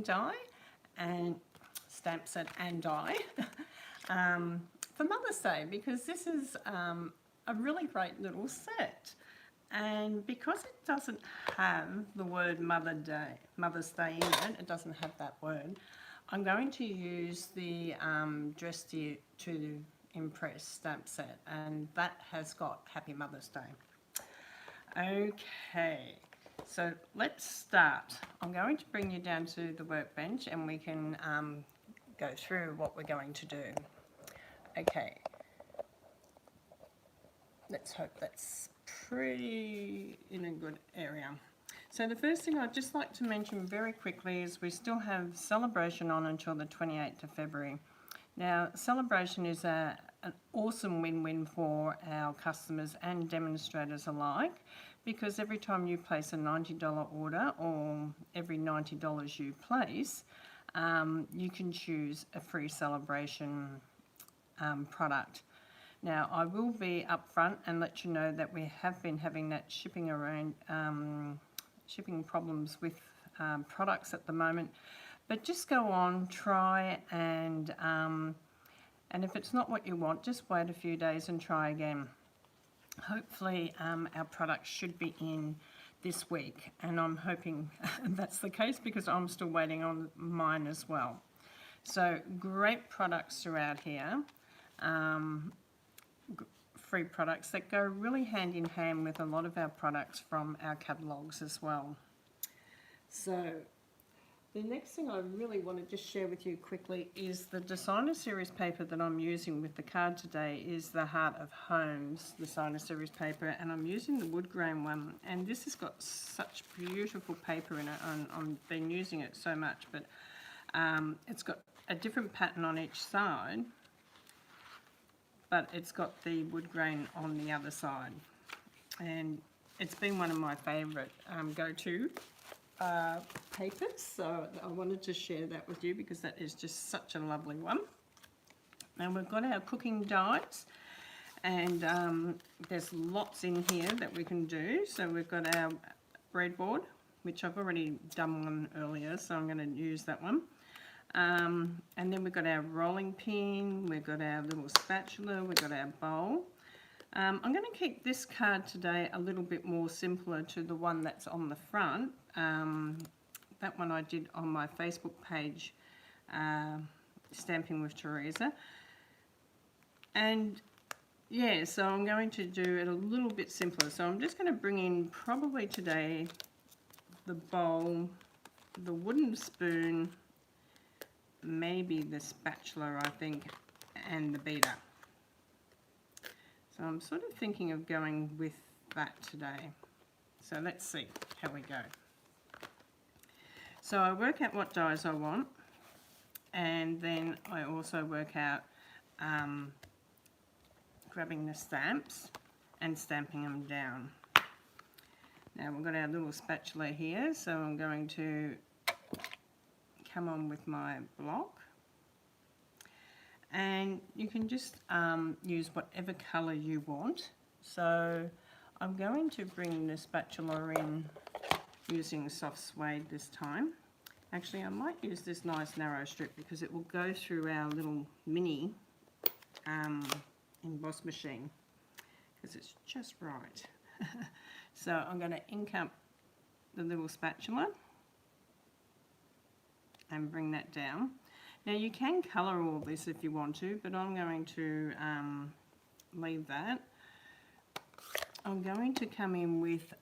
cooking die and stamp set and die for Mother's Day, because this is a really great little set. And because it doesn't have the word Mother's Day in it, it doesn't have that word, I'm going to use the Dress to Impress stamp set, and that has got Happy Mother's Day. Okay, so let's start. I'm going to bring you down to the workbench and we can go through what we're going to do. Okay, let's hope that's pretty in a good area. So the first thing I'd just like to mention very quickly is we still have Celebration on until the 28th of February. Now, Celebration is an awesome win-win for our customers and demonstrators alike, because every time you place a $90 order or every $90 you place, you can choose a free Celebration product. Now, I will be upfront and let you know that we have been having that shipping problems with products at the moment. But just go on, try, and if it's not what you want, just wait a few days and try again. Hopefully, our products should be in this week, and I'm hoping that's the case because I'm still waiting on mine as well. So, great products throughout here. Free products that go really hand in hand with a lot of our products from our catalogues as well. So the next thing I really want to just share with you quickly is the Designer Series paper that I'm using with the card today is the Heart of Homes Designer Series paper, and I'm using the wood grain one, and this has got such beautiful paper in it. I've been using it so much, but it's got a different pattern on each side, but it's got the wood grain on the other side, and it's been one of my favourite go-to papers, so I wanted to share that with you because that is just such a lovely one. Now we've got our cooking dies, and there's lots in here that we can do. So we've got our breadboard, which I've already done one earlier, so I'm going to use that one. And then we've got our rolling pin, we've got our little spatula, we've got our bowl. I'm going to keep this card today a little bit more simpler to the one that's on the front. That one I did on my Facebook page, Stamping with Teresa. And yeah, so I'm going to do it a little bit simpler. So I'm just going to bring in probably today the bowl, the wooden spoon, maybe the spatula, I think, and the beater. So I'm sort of thinking of going with that today. So let's see how we go. So I work out what dies I want, and then I also work out grabbing the stamps and stamping them down. Now we've got our little spatula here, so I'm going to come on with my block, and you can just use whatever colour you want. So I'm going to bring the spatula in using soft suede this time. Actually, I might use this nice narrow strip because it will go through our little mini emboss machine because it's just right. So I'm going to ink up the little spatula and bring that down. Now you can colour all this if you want to, but I'm going to leave that. I'm going to come in with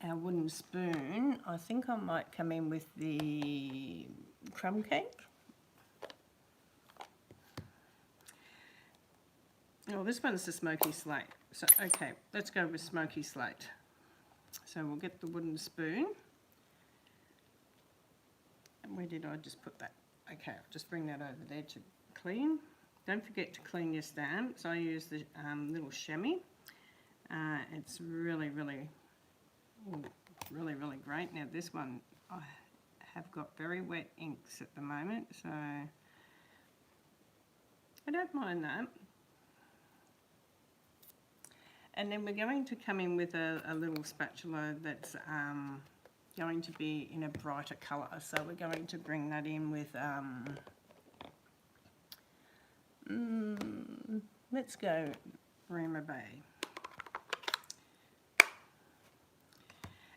our wooden spoon. I think I might come in with the crumb cake. Oh, this one's the smoky slate. So okay, let's go with smoky slate. So we'll get the wooden spoon. Where did I just put that? Okay, I'll just bring that over there to clean. Don't forget to clean your stamps. I use the little chamois. It's really great. Now this one I have got very wet inks at the moment, so I don't mind that. And then we're going to come in with a little spatula that's going to be in a brighter colour, so we're going to bring that in with, let's go Bremer Bay.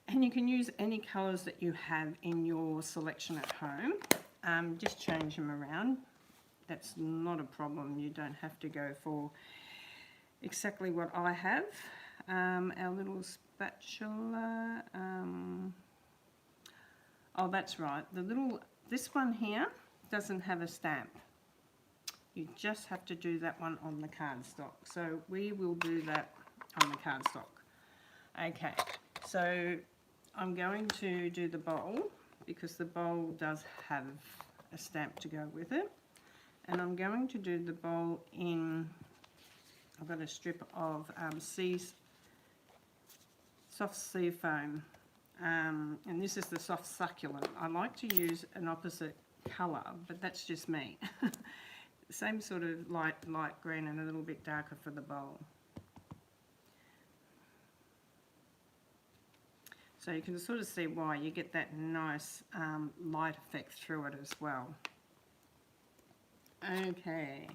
And you can use any colours that you have in your selection at home. Just change them around. That's not a problem. You don't have to go for exactly what I have. Our little spatula. Oh, that's right. This one here doesn't have a stamp. You just have to do that one on the cardstock. So we will do that on the cardstock. Okay, so I'm going to do the bowl because the bowl does have a stamp to go with it. And I'm going to do the bowl in, I've got a strip of soft sea foam. And this is the soft succulent. I like to use an opposite colour, but that's just me. Same sort of light green and a little bit darker for the bowl. So you can sort of see why you get that nice light effect through it as well. Okay,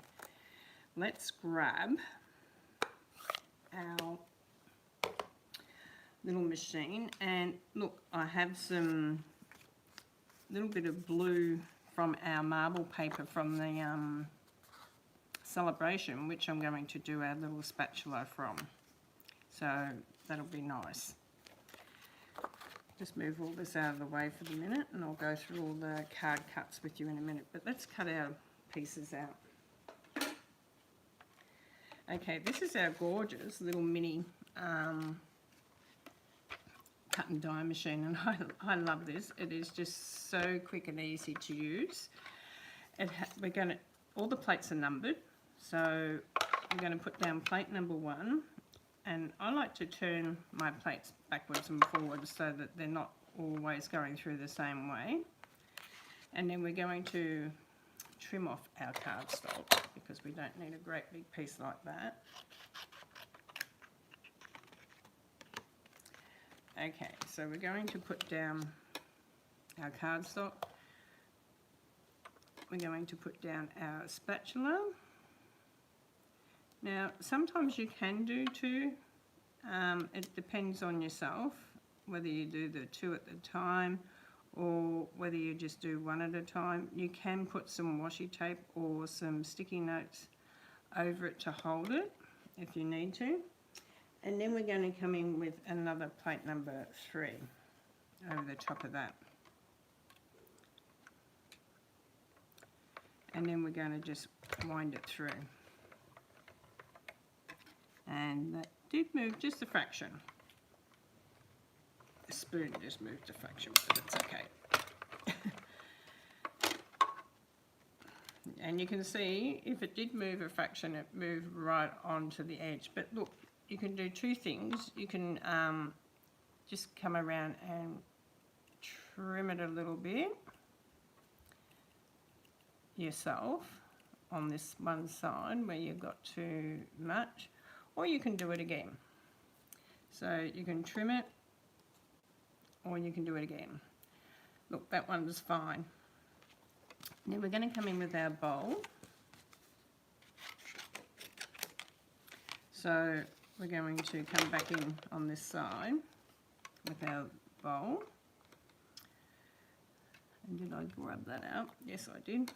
let's grab our little machine, and look, I have some little bit of blue from our marble paper from the celebration, which I'm going to do our little spatula from. So that'll be nice. Just move all this out of the way for the minute, and I'll go through all the card cuts with you in a minute, but let's cut our pieces out. Okay, this is our gorgeous little mini cut and die machine, and I love this. It is just so quick and easy to use. All the plates are numbered, so I'm going to put down plate number 1, and I like to turn my plates backwards and forwards so that they're not always going through the same way. And then we're going to trim off our cardstock because we don't need a great big piece like that. Okay, so we're going to put down our cardstock. We're going to put down our spatula. Now, sometimes you can do 2. It depends on yourself, whether you do the 2 at a time or whether you just do 1 at a time. You can put some washi tape or some sticky notes over it to hold it if you need to. And then we're going to come in with another plate number 3 over the top of that. And then we're going to just wind it through. And that did move just a fraction. The spoon just moved a fraction, but it's okay. And you can see if it did move a fraction, it moved right onto the edge. But look, you can do 2 things. You can just come around and trim it a little bit yourself on this one side where you've got too much, or you can do it again. So you can trim it, or you can do it again. Look, that one's fine. Now we're going to come in with our bowl. So we're going to come back in on this side with our bowl. And did I grab that out? Yes, I did.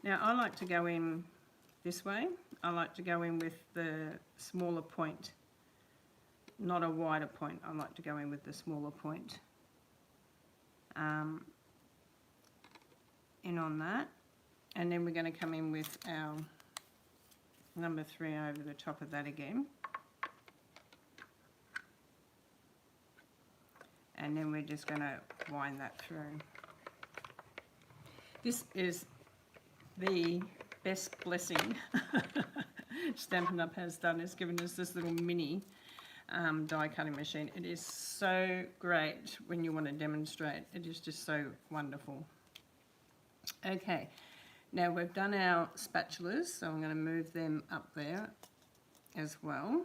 Now I like to go in this way. I like to go in with the smaller point, not a wider point. I like to go in with the smaller point in on that. And then we're going to come in with our number 3 over the top of that again. And then we're just going to wind that through. This is the best blessing Stampin' Up has done, is given us this little mini die cutting machine. It is so great when you want to demonstrate. It is just so wonderful. Okay, now we've done our spatulas, so I'm going to move them up there as well.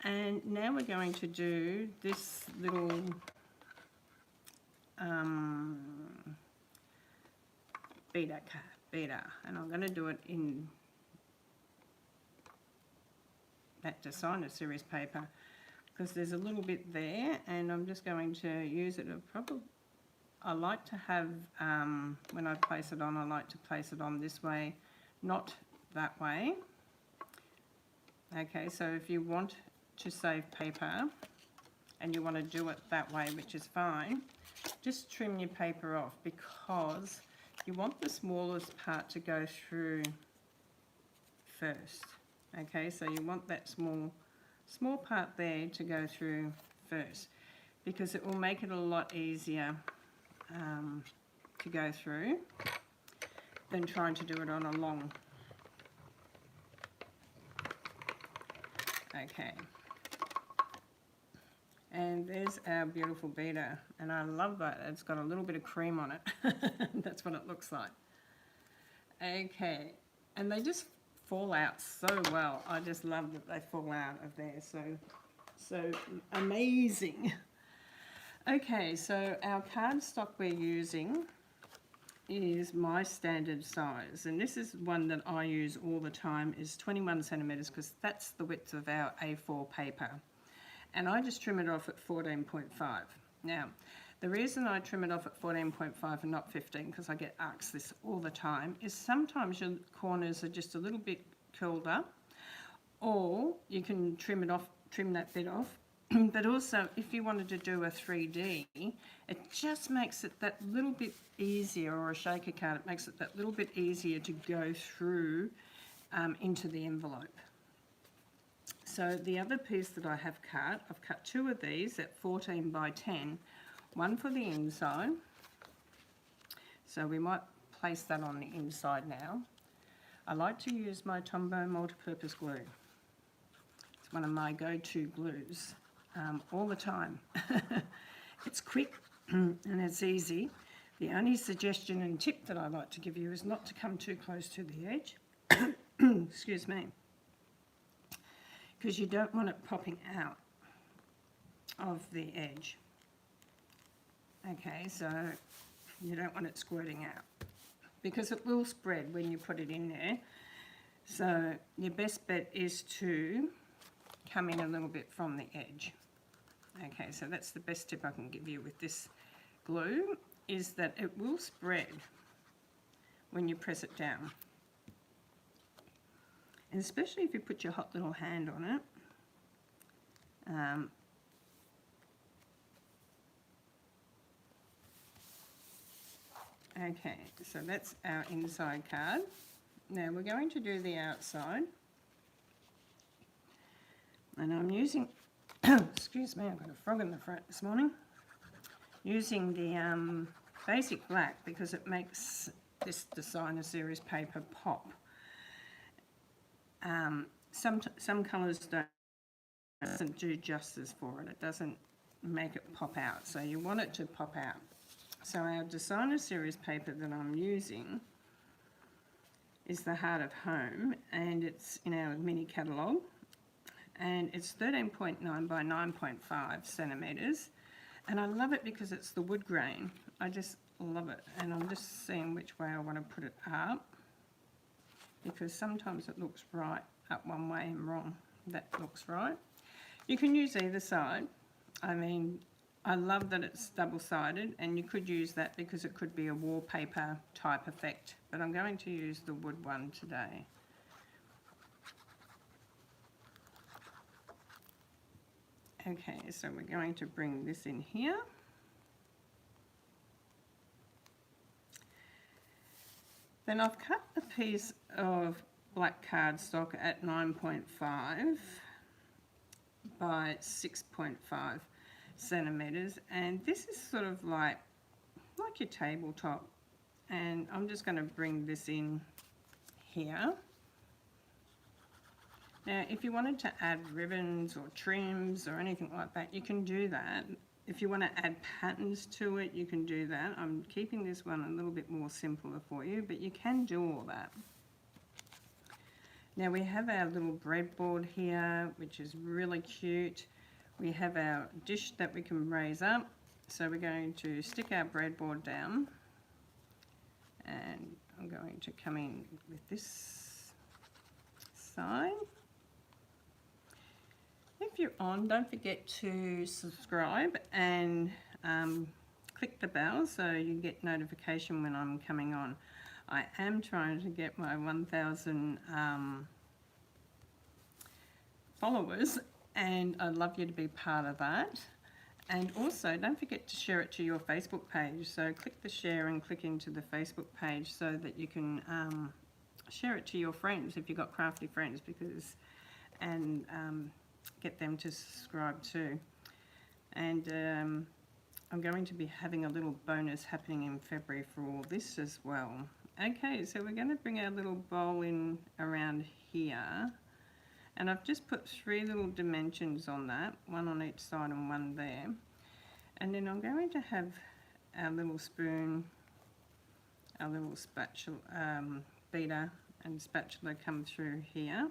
And now we're going to do this little beta, and I'm going to do it in that designer series paper because there's a little bit there, and I'm just going to use it. I like to have, when I place it on, I like to place it on this way, not that way. Okay, so if you want to save paper and you want to do it that way, which is fine, just trim your paper off because you want the smallest part to go through first. Okay, so you want that small part there to go through first because it will make it a lot easier to go through than trying to do it on a long. Okay, and there's our beautiful beater, and I love that it's got a little bit of cream on it. That's what it looks like. Okay, and they just fall out so well. I just love that they fall out of there, so amazing. Okay, so our cardstock we're using is my standard size, and this is one that I use all the time, is 21 centimeters because that's the width of our A4 paper, and I just trim it off at 14.5. Now the reason I trim it off at 14.5 and not 15, because I get asked this all the time, is sometimes your corners are just a little bit curled up, or you can trim that bit off. But also, if you wanted to do a 3D, it just makes it that little bit easier, or a shaker card, it makes it that little bit easier to go through into the envelope. So the other piece that I have cut, I've cut two of these at 14 by 10, one for the inside. So we might place that on the inside now. I like to use my Tombow multi-purpose glue. It's one of my go-to glues. All the time. It's quick and it's easy. The only suggestion and tip that I like to give you is not to come too close to the edge. Excuse me. Because you don't want it popping out of the edge. Okay, so you don't want it squirting out because it will spread when you put it in there. So your best bet is to come in a little bit from the edge. Okay, so that's the best tip I can give you with this glue, is that it will spread when you press it down. And especially if you put your hot little hand on it. Okay, so that's our inside card. Now we're going to do the outside. And I'm using, excuse me, I've got a frog in the throat this morning. Using the basic black because it makes this designer series paper pop. Some colours doesn't do justice for it. It doesn't make it pop out. So you want it to pop out. So our designer series paper that I'm using is the Heart of Home, and it's in our mini catalogue. And it's 13.9 by 9.5 centimetres, and I love it because it's the wood grain. I just love it, and I'm just seeing which way I want to put it up, because sometimes it looks right up one way and wrong. That looks right. You can use either side. I mean, I love that it's double-sided, and you could use that because it could be a wallpaper type effect, but I'm going to use the wood one today. Okay, so we're going to bring this in here. Then I've cut a piece of black cardstock at 9.5 by 6.5 centimetres, and this is sort of like your tabletop, and I'm just going to bring this in here. Now, if you wanted to add ribbons or trims or anything like that, you can do that. If you want to add patterns to it, you can do that. I'm keeping this one a little bit more simpler for you, but you can do all that. Now we have our little breadboard here, which is really cute. We have our dish that we can raise up, So we're going to stick our breadboard down, and I'm going to come in with this side. If you're on, don't forget to subscribe and click the bell so you get notification when I'm coming on. I am trying to get my 1,000 followers, and I'd love you to be part of that. And also don't forget to share it to your Facebook page. So click the share and click into the Facebook page so that you can share it to your friends if you've got crafty friends, because get them to subscribe too. And I'm going to be having a little bonus happening in February for all this as well. Okay, so we're going to bring our little bowl in around here, and I've just put 3 little dimensions on that, 1 on each side and 1 there. And then I'm going to have our little spoon, our little spatula, beater and spatula come through here.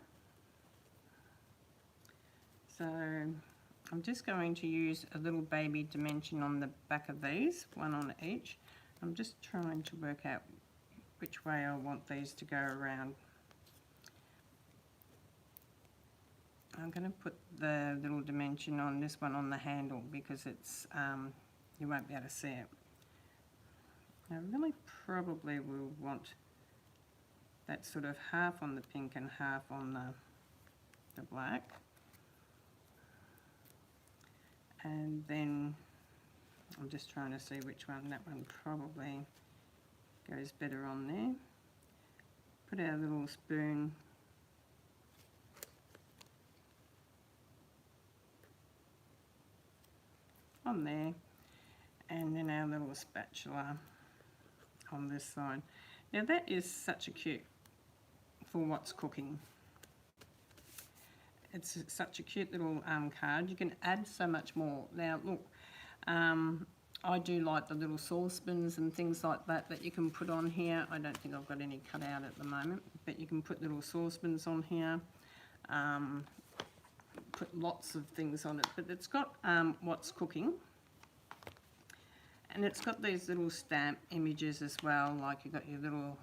So I'm just going to use a little baby dimension on the back of these, 1 on each. I'm just trying to work out which way I want these to go around. I'm going to put the little dimension on this one on the handle because it's you won't be able to see it. I really probably will want that sort of half on the pink and half on the black. And then I'm just trying to see which one. That one probably goes better on there. Put our little spoon on there, and then our little spatula on this side. Now that is such a cute for what's cooking. It's such a cute little card. You can add so much more. Now look, I do like the little saucepans and things like that that you can put on here. I don't think I've got any cut out at the moment, but you can put little saucepans on here. Put lots of things on it, but it's got what's cooking, and it's got these little stamp images as well, like you've got your little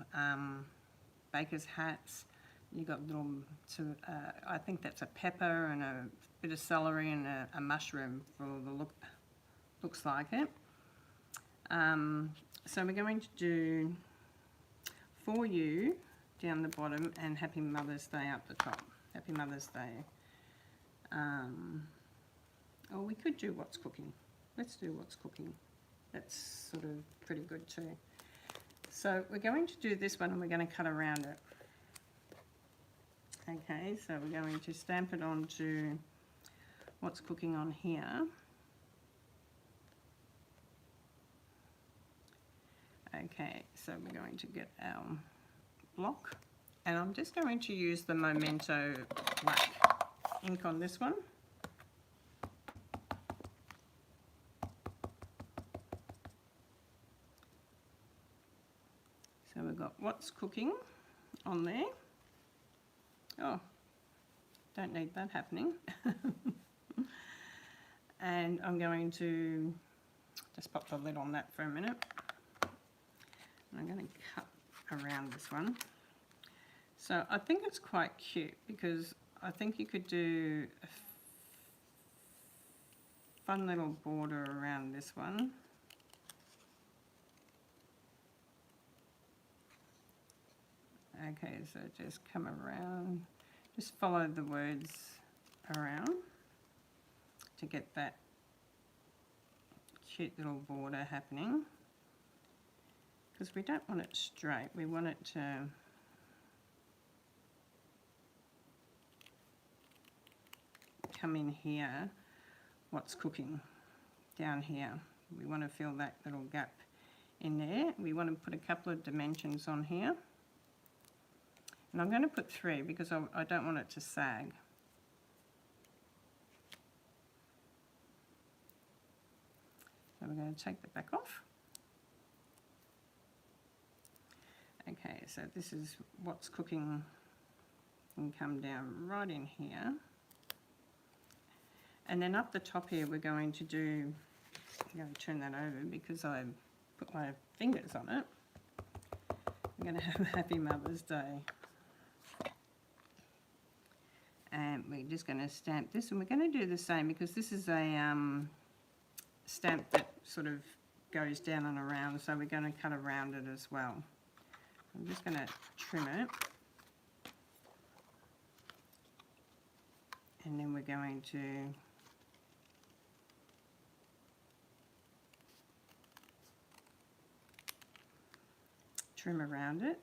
baker's hats, you've got little I think that's a pepper and a bit of celery and a mushroom for the looks like it. So we're going to do For You down the bottom and Happy Mother's Day up the top. Happy Mother's Day. Or we could do What's Cooking. Let's do What's Cooking. That's sort of pretty good too. So we're going to do this one and we're going to cut around it. Okay, so we're going to stamp it onto What's Cooking on here. Okay, so we're going to get our block, and I'm just going to use the Memento black ink on this one. So we've got What's Cooking on there. Oh, don't need that happening. And I'm going to just pop the lid on that for a minute. And I'm going to cut around this one. So I think it's quite cute because I think you could do a fun little border around this one. Okay, so just come around, just follow the words around to get that cute little border happening. Because we don't want it straight, we want it to come in here, What's Cooking, down here. We want to fill that little gap in there. We want to put a couple of dimensions on here. And I'm going to put 3 because I don't want it to sag. So we're going to take the back off. Okay, so this is What's Cooking, and come down right in here. And then up the top here we're going to do I'm going to turn that over because I put my fingers on it. I'm going to have Happy Mother's Day. And we're just going to stamp this, and we're going to do the same because this is a stamp that sort of goes down and around, so we're going to cut around it as well. I'm just going to trim it, and then we're going to trim around it.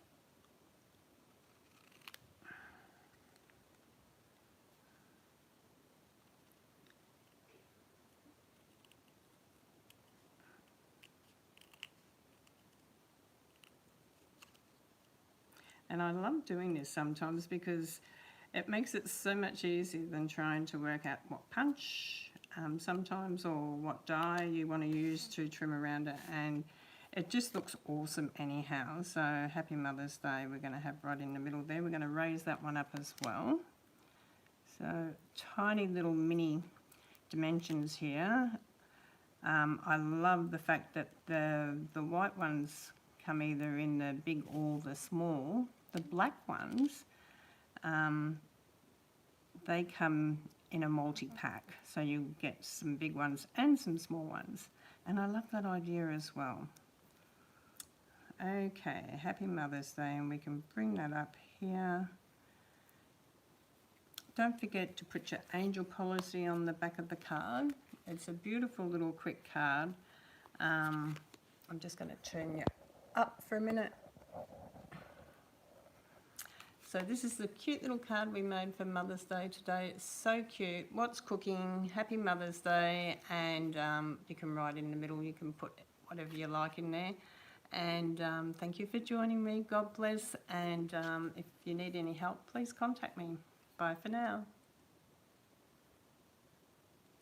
And I love doing this sometimes because it makes it so much easier than trying to work out what punch sometimes or what die you want to use to trim around it, and it just looks awesome anyhow. So Happy Mother's Day we're going to have right in the middle there. We're going to raise that one up as well. So tiny little mini dimensions here. I love the fact that the white ones come either in the big or the small. The black ones, they come in a multi-pack, so you get some big ones and some small ones, and I love that idea as well. Okay, Happy Mother's Day, and we can bring that up here. Don't forget to put your angel policy on the back of the card. It's a beautiful little quick card. I'm just going to turn you up for a minute. So this is the cute little card we made for Mother's Day today. It's so cute. What's cooking? Happy Mother's Day, and you can write in the middle. You can put whatever you like in there. And thank you for joining me. God bless. And if you need any help, please contact me. Bye for now.